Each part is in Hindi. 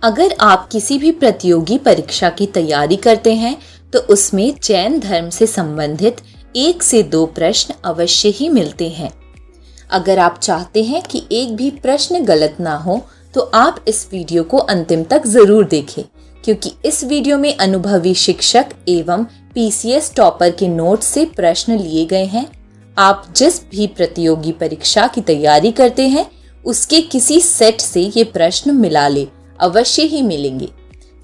अगर आप किसी भी प्रतियोगी परीक्षा की तैयारी करते हैं तो उसमें जैन धर्म से संबंधित 1 से 2 प्रश्न अवश्य ही मिलते हैं। अगर आप चाहते हैं कि एक भी प्रश्न गलत ना हो तो आप इस वीडियो को अंतिम तक जरूर देखें, क्योंकि इस वीडियो में अनुभवी शिक्षक एवं पीसीएस टॉपर के नोट्स से प्रश्न लिए गए हैं। आप जिस भी प्रतियोगी परीक्षा की तैयारी करते हैं उसके किसी सेट से ये प्रश्न मिला ले, अवश्य ही मिलेंगे।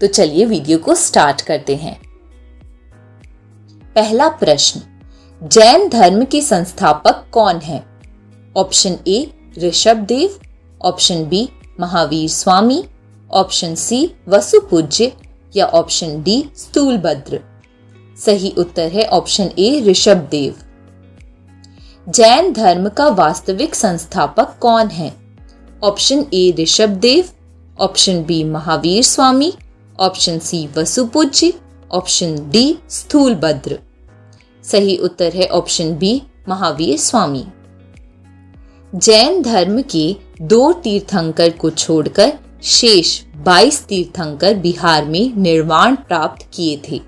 तो चलिए वीडियो को स्टार्ट करते हैं। पहला प्रश्न, जैन धर्म के संस्थापक कौन है? Option A Rishabhdev, option B Mahavir Swami, option C Vasupujya या ऑप्शन डी स्थूलभद्र। सही उत्तर है ऑप्शन ए ऋषभदेव। जैन धर्म का वास्तविक संस्थापक कौन है? Option A Rishabhdev, option B Mahavir Swami, option C Vasupujya, option D Sthulabhadra. सही उत्तर है ऑप्शन बी महावीर स्वामी। जैन धर्म के 2 तीर्थंकर को छोड़कर शेष 22 तीर्थंकर बिहार में निर्वाण प्राप्त किए थे।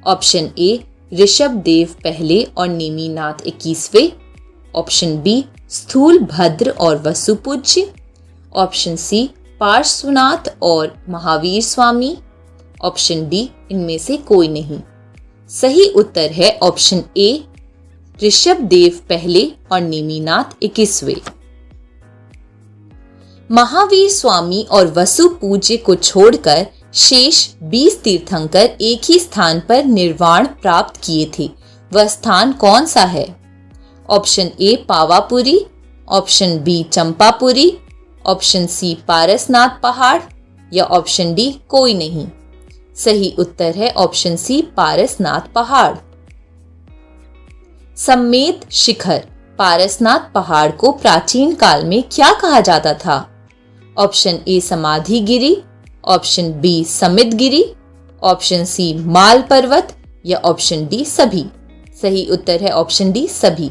ऑप्शन ए ऋषभदेव पहले और नेमिनाथ 21वें, ऑप्शन बी स्थूलभद्र और वसुपूज्य, ऑप्शन सी पार्श्वनाथ और महावीर स्वामी, ऑप्शन डी इनमें से कोई नहीं। सही उत्तर है ऑप्शन ए ऋषभदेव पहले और नेमिनाथ 21वें। महावीर स्वामी और वसुपूज्य को छोड़कर शेष 20 तीर्थंकर एक ही स्थान पर निर्वाण प्राप्त किए थे। वह स्थान कौन सा है? Option A Pawapuri, option B Champapuri, option C Parasnath पहाड़ या ऑप्शन डी कोई नहीं। सही उत्तर है ऑप्शन सी पारसनाथ पहाड़। सम्मेद शिखर पारसनाथ पहाड़ को प्राचीन काल में क्या कहा जाता था? ऑप्शन ए समाधि गिरी, ऑप्शन बी समित गिरी, ऑप्शन सी माल पर्वत या ऑप्शन डी सभी। सही उत्तर है ऑप्शन डी सभी।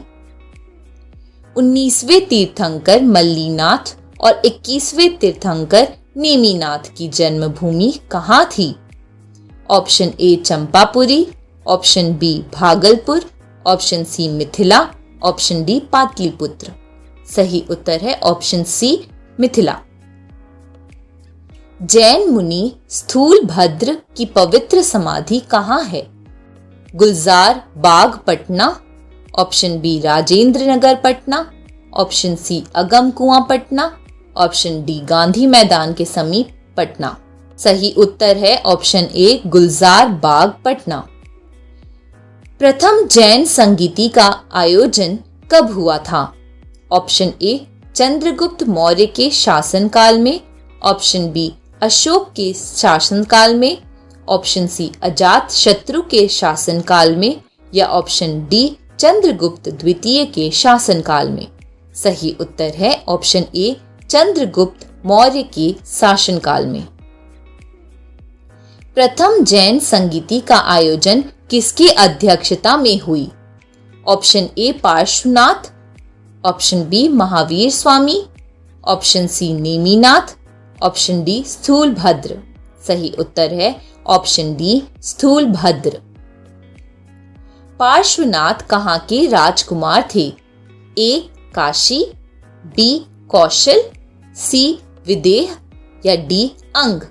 19वें तीर्थंकर मल्लीनाथ और 21वें तीर्थंकर नेमिनाथ की जन्मभूमि कहाँ थी? Option A Champapuri, option B Bhagalpur, option C Mithila, option D Pataliputra. सही उत्तर है ऑप्शन सी मिथिला। जैन मुनि स्थूलभद्र की पवित्र समाधि कहाँ है? गुलजार बाग Patna, option B Rajendra Nagar Patna, option C अगम कुआं पटना, ऑप्शन डी गांधी मैदान के समीप पटना। सही उत्तर है ऑप्शन ए गुलजार बाग पटना। प्रथम जैन संगीति का आयोजन कब हुआ था? ऑप्शन ए चंद्रगुप्त मौर्य के शासनकाल में, ऑप्शन बी अशोक के शासनकाल में, ऑप्शन सी अजात शत्रु के शासनकाल में या ऑप्शन डी चंद्रगुप्त द्वितीय के शासनकाल में। सही उत्तर है ऑप्शन ए चंद्रगुप्त मौर्य के शासनकाल में। प्रथम जैन संगीति का आयोजन किसकी अध्यक्षता में हुई? Option A Parshvanath, option B Mahavir Swami, option C Neminath, option D Sthulabhadra. सही उत्तर है ऑप्शन डी स्थूलभद्र। पार्श्वनाथ कहाँ के राजकुमार थे? ए काशी, बी कौशल, सी विदेह या डी अंग।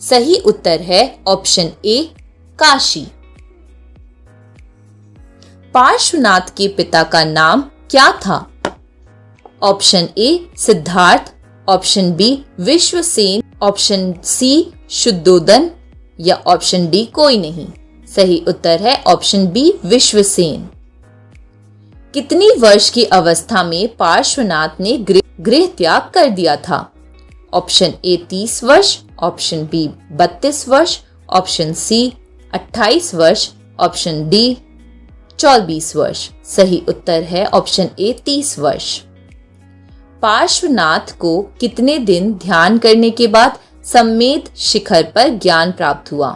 सही उत्तर है ऑप्शन ए काशी। पार्श्वनाथ के पिता का नाम क्या था? Option A Siddhartha, option B Vishwasen, option C Shuddhodana या ऑप्शन डी कोई नहीं। सही उत्तर है ऑप्शन बी विश्वसेन। कितनी वर्ष की अवस्था में पार्श्वनाथ ने गृह त्याग कर दिया था? ऑप्शन ए 30 वर्ष, ऑप्शन बी 32 वर्ष, ऑप्शन सी 28 वर्ष, ऑप्शन डी 24 वर्ष। सही उत्तर है ऑप्शन ए 30 वर्ष। पार्श्वनाथ को कितने दिन ध्यान करने के बाद सम्मेद शिखर पर ज्ञान प्राप्त हुआ?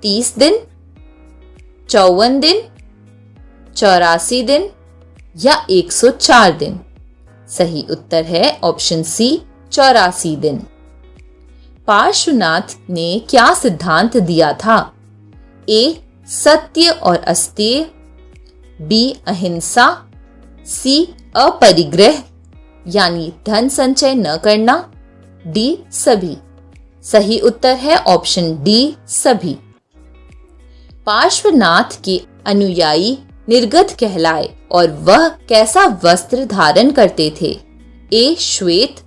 30 दिन, 54 दिन, 84 दिन या 104 दिन। सही उत्तर है ऑप्शन सी 84 दिन। पार्श्वनाथ ने क्या सिद्धांत दिया था? ए सत्य और अस्तेय, बी अहिंसा, सी अपरिग्रह यानी धन संचय न करना, डी सभी। सही उत्तर है ऑप्शन डी सभी। पार्श्वनाथ के अनुयायी निर्गत कहलाए और वह कैसा वस्त्र धारण करते थे? ए श्वेत,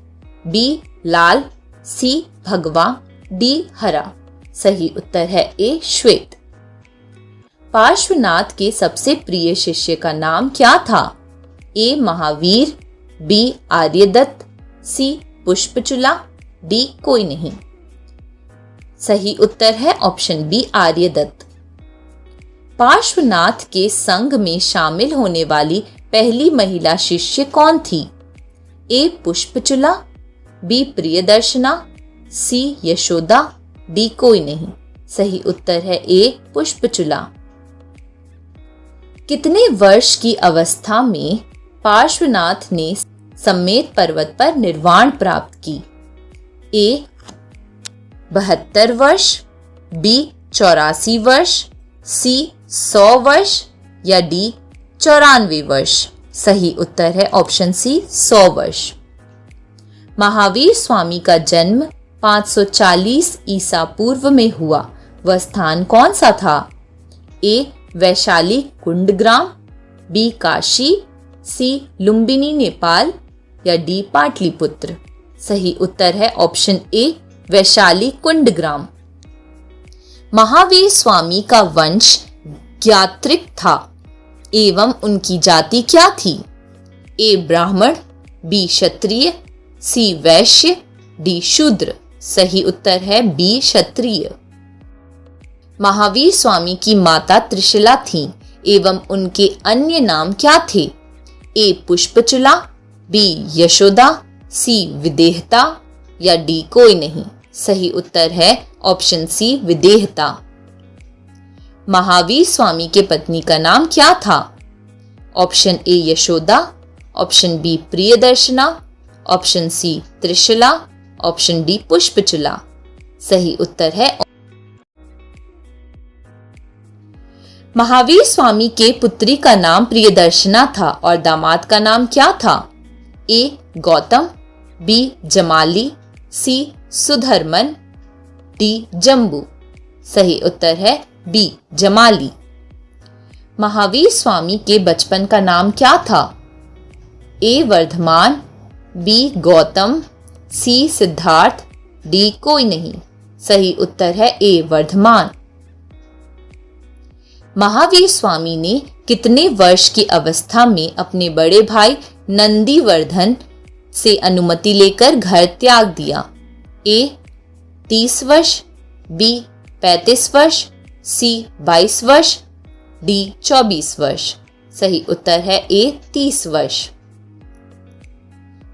बी लाल, सी भगवा, डी हरा। सही उत्तर है ए श्वेत। पार्श्वनाथ के सबसे प्रिय शिष्य का नाम क्या था? ए महावीर, बी आर्यदत्त, सी पुष्पचूला, डी कोई नहीं। सही उत्तर है ऑप्शन बी आर्यदत्त। पार्श्वनाथ के संघ में शामिल होने वाली पहली महिला शिष्य कौन थी? ए पुष्पचूला, बी प्रियदर्शना, सी यशोदा, डी कोई नहीं। सही उत्तर है ए पुष्पचूला। कितने वर्ष की अवस्था में पार्श्वनाथ ने सम्मेत पर्वत पर निर्वाण प्राप्त की? ए 72 वर्ष, बी 84 वर्ष, सी 100 वर्ष या डी 94 वर्ष। सही उत्तर है ऑप्शन सी 100 वर्ष। महावीर स्वामी का जन्म 540 ईसा पूर्व में हुआ। वह स्थान कौन सा था? ए वैशाली कुंडग्राम, बी काशी, सी लुम्बिनी नेपाल या डी पाटलिपुत्र। सही उत्तर है ऑप्शन ए वैशाली कुंडग्राम। महावीर स्वामी का वंश ज्ञात्रिक था एवं उनकी जाति क्या थी? ए ब्राह्मण, बी क्षत्रिय, सी वैश्य, डी शूद्र। सही उत्तर है बी क्षत्रिय। महावीर स्वामी की माता त्रिशला थीं एवं उनके अन्य नाम क्या थे? ए पुष्पचूला, बी यशोदा, सी विदेहता या डी कोई नहीं। सही उत्तर है ऑप्शन सी विदेहता। महावीर स्वामी के पत्नी का नाम क्या था? Option A Yashoda, option B Priyadarshana, option C Trishala, option D Pushpachula. सही उत्तर है महावीर स्वामी के पुत्री का नाम प्रियदर्शना था और दामाद का नाम क्या था? ए गौतम, बी जमाली, सी सुधर्मन, डी जम्बू। सही उत्तर है बी जमाली। महावीर स्वामी के बचपन का नाम क्या था? ए वर्धमान, बी गौतम, सी सिद्धार्थ, डी कोई नहीं। सही उत्तर है ए वर्धमान। महावीर स्वामी ने कितने वर्ष की अवस्था में अपने बड़े भाई नंदीवर्धन से अनुमति लेकर घर त्याग दिया? ए 30 वर्ष, बी 35 वर्ष, सी 22 वर्ष, डी 24 वर्ष। सही उत्तर है ए 30 वर्ष।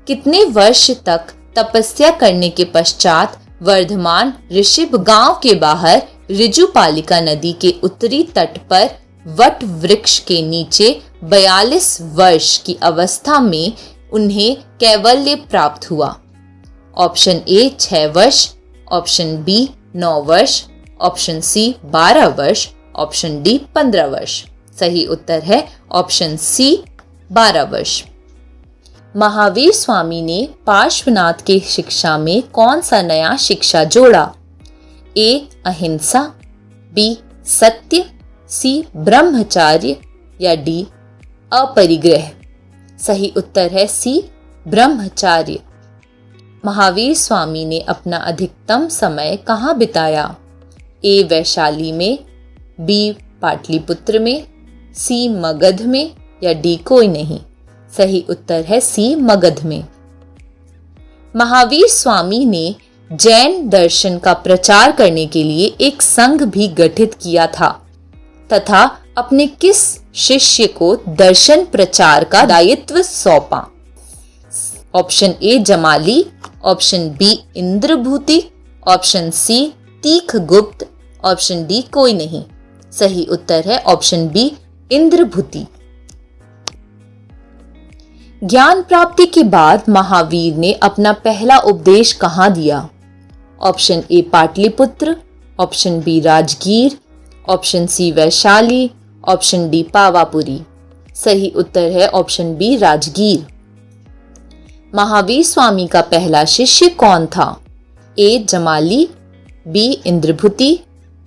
कितने वर्ष तक तपस्या करने के पश्चात वर्धमान ऋषभ गांव के बाहर ऋजुपालिका नदी के उत्तरी तट पर वट वृक्ष के नीचे 42 वर्ष की अवस्था में उन्हें कैवल्य प्राप्त हुआ? ऑप्शन ए 6 वर्ष, ऑप्शन बी 9 वर्ष, ऑप्शन सी 12 वर्ष, ऑप्शन डी 15 वर्ष। सही उत्तर है ऑप्शन सी 12 वर्ष। महावीर स्वामी ने पार्श्वनाथ के शिक्षा में कौन सा नया शिक्षा जोड़ा? ए अहिंसा, बी सत्य, सी ब्रह्मचार्य या डी अपरिग्रह। सही उत्तर है सी ब्रह्मचार्य। महावीर स्वामी ने अपना अधिकतम समय कहाँ बिताया? ए वैशाली में, बी पाटलिपुत्र में, सी मगध में या डी कोई नहीं। सही उत्तर है सी मगध में। महावीर स्वामी ने जैन दर्शन का प्रचार करने के लिए एक संघ भी गठित किया था तथा अपने किस शिष्य को दर्शन प्रचार का दायित्व सौंपा? Option A Jamali, option B Indrabhuti, option C Tikhagupta, option D कोई नहीं। सही उत्तर है ऑप्शन बी इंद्रभूति। ज्ञान प्राप्ति के बाद महावीर ने अपना पहला उपदेश कहाँ दिया? Option A Pataliputra, option B Rajgir, option C Vaishali, option D Pawapuri. सही उत्तर है ऑप्शन बी राजगीर। महावीर स्वामी का पहला शिष्य कौन था? A Jamali, B Indrabhuti,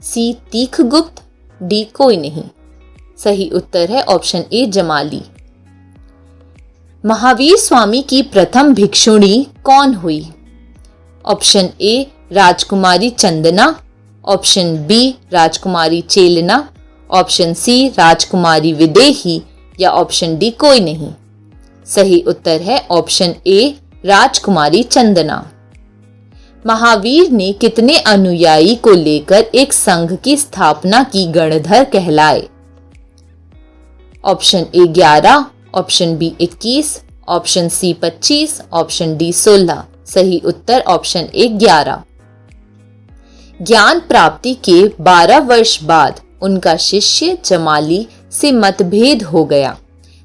C Tikhagupta, D कोई नहीं। सही उत्तर है ऑप्शन ए जमाली। महावीर स्वामी की प्रथम भिक्षुणी कौन हुई? ऑप्शन ए राजकुमारी चंदना, ऑप्शन बी राजकुमारी चेलना, ऑप्शन सी राजकुमारी विदेही या ऑप्शन डी कोई नहीं। सही उत्तर है ऑप्शन ए राजकुमारी चंदना। महावीर ने कितने अनुयायी को लेकर एक संघ की स्थापना की गणधर कहलाए? Option A 11, option B 21, option C 25, option D 16। सही उत्तर ऑप्शन ए 11। ज्ञान प्राप्ति के 12 वर्ष बाद उनका शिष्य जमाली से मतभेद हो गया।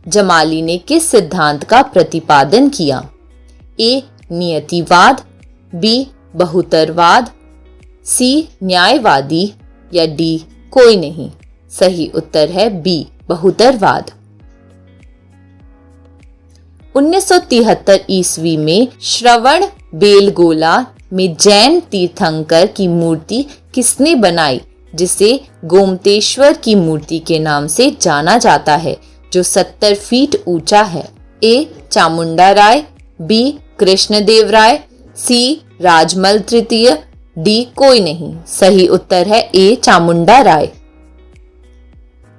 जमाली ने किस सिद्धांत का प्रतिपादन किया? ए नियतिवाद, बी बहुतरवाद, सी न्यायवादी या डी कोई नहीं। सही उत्तर है बी बहुतरवाद। 1973 ईस्वी में श्रवण बेलगोला में जैन तीर्थंकर की मूर्ति किसने बनाई, जिसे गोमतेश्वर की मूर्ति के नाम से जाना जाता है, जो 70 फीट ऊंचा है? ए चामुंडा राय, बी कृष्णदेव राय, सी राजमल तृतीय, डी कोई नहीं। सही उत्तर है ए चामुंडा राय।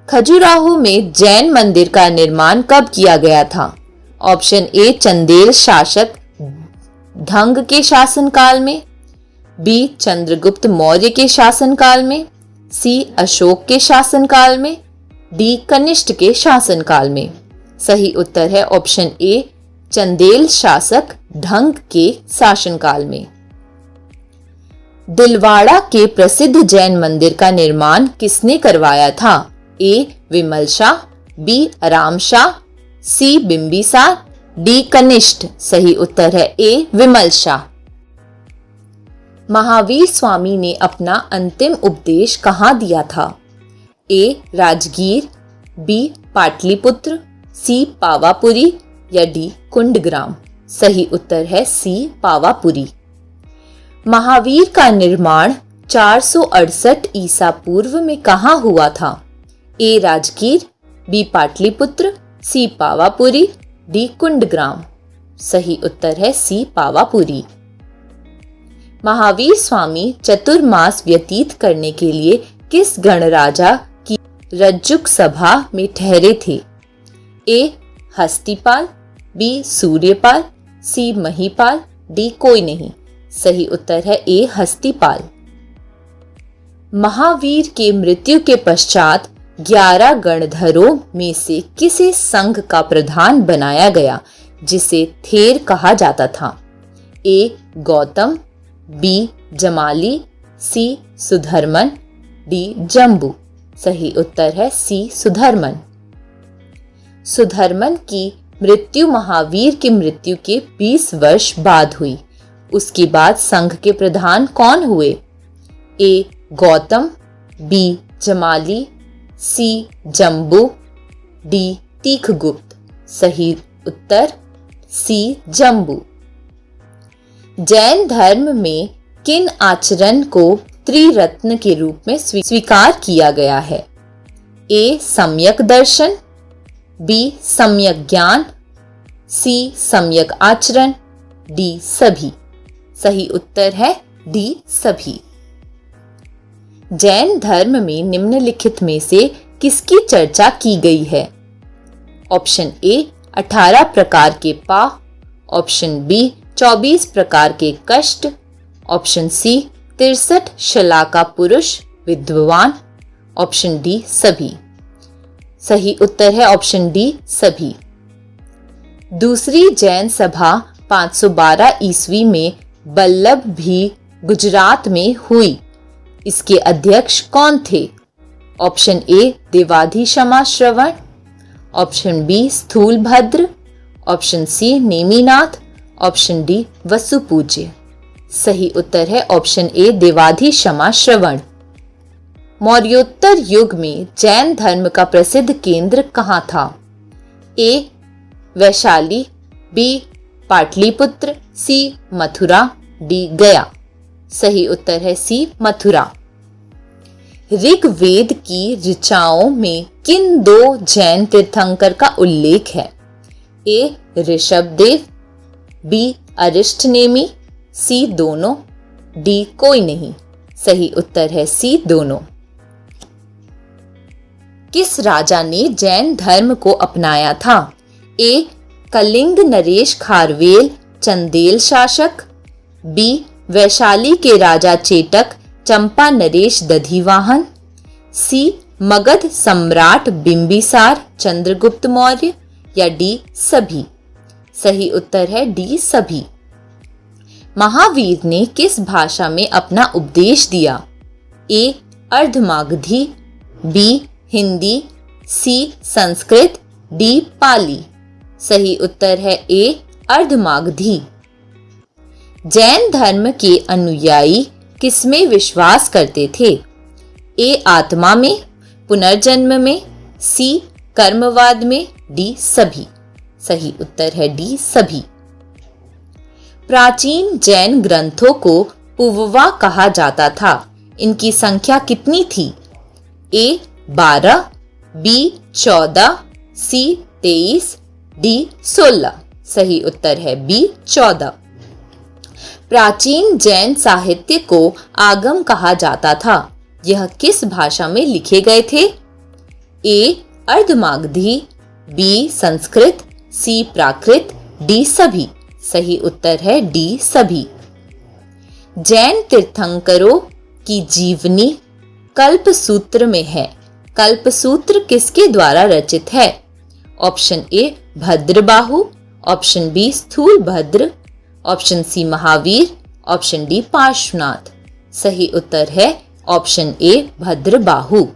खजुराहो में जैन मंदिर का निर्माण कब किया गया था? ऑप्शन ए चंदेल शासक धंग के शासनकाल में, बी चंद्रगुप्त मौर्य के शासनकाल में, सी अशोक के शासनकाल में, डी कनिष्ठ के शासनकाल में। सही उत्तर है ऑप्शन ए चंदेल शासक ढंग के शासनकाल में। दिलवाड़ा के प्रसिद्ध जैन मंदिर का निर्माण किसने करवाया था? ए विमल शाह, बी आराम शाह, सी बिंबिसार, डी कनिष्ठ। सही उत्तर है ए विमल शाह। महावीर स्वामी ने अपना अंतिम उपदेश कहाँ दिया था? ए राजगीर, बी पाटलिपुत्र, सी पावापुरी या डी कुंडग्राम। सही उत्तर है सी पावापुरी। महावीर का निर्माण 468 ईसा पूर्व में कहाँ हुआ था? ए राजगीर, बी पाटलिपुत्र, सी पावापुरी, डी कुंडग्राम। सही उत्तर है सी पावापुरी। महावीर स्वामी चतुर्मास व्यतीत करने के लिए किस गणराजा की रज्जुक सभा में ठहरे थे? ए हस्तिपाल, बी सूर्यपाल, सी महीपाल, डी कोई नहीं। सही उत्तर है ए हस्तिपाल। महावीर के मृत्यु के पश्चात 11 गणधरों में से किसे संघ का प्रधान बनाया गया, जिसे थेर कहा जाता था? ए गौतम, बी जमाली, सी सुधर्मन, डी जम्बू। सही उत्तर है सी सुधर्मन। सुधर्मन की मृत्यु महावीर की मृत्यु के 20 वर्ष बाद हुई। उसके बाद संघ के प्रधान कौन हुए? ए गौतम, बी जमाली, सी जम्बू, डी तीखगुप्त। सही उत्तर सी जम्बू। जैन धर्म में किन आचरण को त्रिरत्न के रूप में स्वीकार किया गया है? ए सम्यक दर्शन, बी सम्यक ज्ञान, सी सम्यक आचरण, डी सभी। सही उत्तर है डी सभी। जैन धर्म में निम्नलिखित में से किसकी चर्चा की गई है? ऑप्शन ए 18 प्रकार के पाप, ऑप्शन बी 24 प्रकार के कष्ट, ऑप्शन सी 63 शलाका पुरुष विद्वान, ऑप्शन डी सभी। सही उत्तर है ऑप्शन डी सभी। दूसरी जैन सभा 512 ईस्वी में बल्लभ भी गुजरात में हुई। इसके अध्यक्ष कौन थे? Option A Devadhishama Shravan, option B Sthulabhadra, option C Neminath, option D Vasupujya. सही उत्तर है ऑप्शन ए देवाधि क्षमा श्रवण। मौर्योत्तर युग में जैन धर्म का प्रसिद्ध केंद्र कहाँ था? ए वैशाली, बी पाटलिपुत्र, सी मथुरा, डी गया। सही उत्तर है सी मथुरा। ऋग्वेद की ऋचाओं में किन दो जैन तीर्थंकर का उल्लेख है? ए ऋषभदेव, बी अरिष्टनेमी, सी दोनों, डी कोई नहीं। सही उत्तर है सी दोनों। किस राजा ने जैन धर्म को अपनाया था? ए कलिंग नरेश खारवेल चंदेल शासक, बी वैशाली के राजा चेटक चंपा नरेश दधिवाहन, सी मगध सम्राट बिंबिसार चंद्रगुप्त मौर्य, या डी सभी। सही उत्तर है डी सभी। महावीर ने किस भाषा में अपना उपदेश दिया? ए अर्धमागधी, बी हिंदी, सी संस्कृत, डी पाली। सही उत्तर है ए अर्धमागधी। जैन धर्म के अनुयायी किसमें विश्वास करते थे? ए आत्मा में, पुनर्जन्म में, सी कर्मवाद में, डी सभी। सही उत्तर है डी सभी। प्राचीन जैन ग्रंथों को पुववा कहा जाता था। इनकी संख्या कितनी थी? ए 12, बी 14, सी 23, डी 16। सही उत्तर है बी 14। प्राचीन जैन साहित्य को आगम कहा जाता था। यह किस भाषा में लिखे गए थे? ए अर्धमागधी, बी संस्कृत, सी प्राकृत, डी सभी। सही उत्तर है डी सभी। जैन तीर्थंकरों की जीवनी कल्पसूत्र में है। कल्पसूत्र किसके द्वारा रचित है? Option A Bhadrabahu, option B Sthulabhadra, option C Mahavir, option D Parshvanath. सही उत्तर है ऑप्शन ए भद्रबाहु।